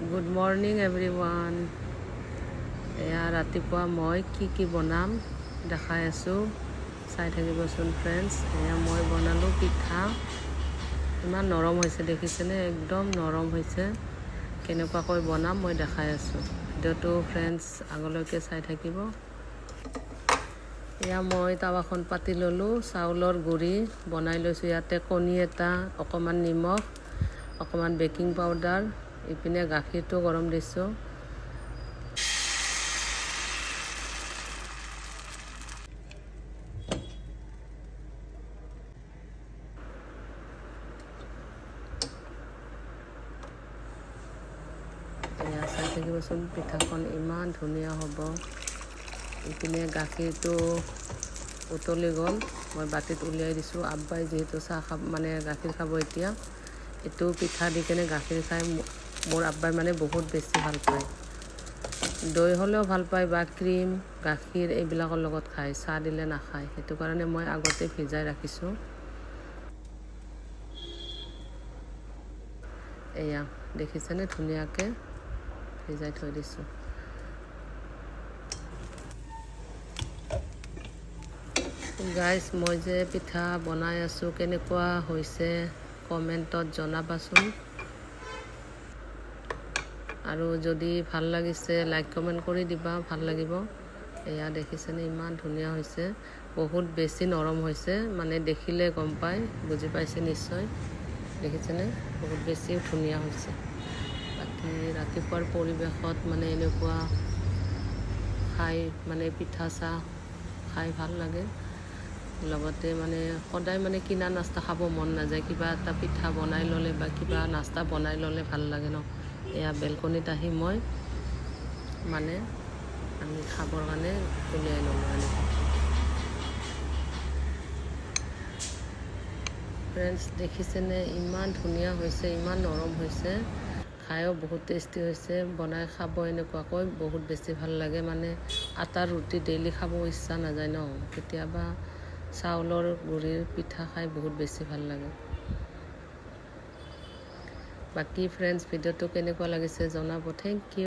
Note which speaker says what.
Speaker 1: Good morning everyone. এয়া ৰাতিপুৱা মই কি বনাম দেখাই আছো, চাই থাকিবচোন ফ্ৰেণ্ডছ। এয়া মই বনালো পিঠা। ইমান নৰম হৈছে দেখিছেনে, একদম নৰম হৈছে। কেনেকুৱাকৈ বনাম মই দেখাই আছো, ভিডিঅ'টো ফ্ৰেণ্ডছ আগলৈকে চাই থাকিব। এয়া মই তাৱাখন পাতি ল'লোঁ, চাউলৰ গুড়ি বনাই লৈছোঁ। ইয়াতে কণী এটা, অকণমান নিমখ, অকণমান বেকিং পাউডাৰ, ইপিনে গাখীৰটো গৰম দিছোঁ। এয়া চাই থাকিবচোন, পিঠাখন ইমান ধুনীয়া হ'ব। ইপিনে গাখীৰটো উতলি গ'ল, মই বাতিত উলিয়াই দিছোঁ। আব্বাই যিহেতু চাহ খাব, মানে গাখীৰ খাব এতিয়া, এইটো পিঠা দি কেনে গাখীৰ খাই মোৰ আব্বাই মানে বহুত বেছি ভাল পায়। দৈ হ'লেও ভাল পায় বা ক্ৰীম, গাখীৰ এইবিলাকৰ লগত খায়, চাহ দিলে নাখায়। সেইটো কাৰণে মই আগতে ভিজাই ৰাখিছোঁ। এয়া দেখিছেনে, ধুনীয়াকৈ ভিজাই থৈ দিছোঁ। গাইজ, মই যে পিঠা বনাই আছোঁ, কেনেকুৱা হৈছে কমেণ্টত জনাবাচোন। আৰু যদি ভাল লাগিছে লাইক কমেণ্ট কৰি দিবা, ভাল লাগিব। এয়া দেখিছেনে, ইমান ধুনীয়া হৈছে, বহুত বেছি নৰম হৈছে, মানে দেখিলে গম পায়, বুজি পাইছে নিশ্চয়। দেখিছেনে, বহুত বেছি ধুনীয়া হৈছে। বাকী ৰাতিপুৱাৰ পৰিৱেশত মানে এনেকুৱা খাই, মানে পিঠা চাহ খাই ভাল লাগে। লগতে মানে সদায় মানে কিনা নাস্তা খাব মন নাযায়, কিবা এটা পিঠা বনাই ল'লে বা কিবা নাস্তা বনাই ল'লে ভাল লাগে ন। এয়া বেলকনিত আহি মই মানে আমি খাবৰ কাৰণে উলিয়াই ল'লোঁ এনেকৈ। ফ্ৰেণ্ডছ দেখিছেনে, ইমান ধুনীয়া হৈছে, ইমান নৰম হৈছে, খায়ো বহুত টেষ্টি হৈছে। বনাই খাব এনেকুৱাকৈ বহুত বেছি ভাল লাগে। মানে আটাৰ ৰুটি ডেইলি খাব ইচ্ছা নাযায় ন, কেতিয়াবা চাউলৰ গুড়িৰ পিঠা খাই বহুত বেছি ভাল লাগে। বাকী ফ্ৰেণ্ডছ ভিডিঅ'টো কেনেকুৱা লাগিছে জনাব। Thank U.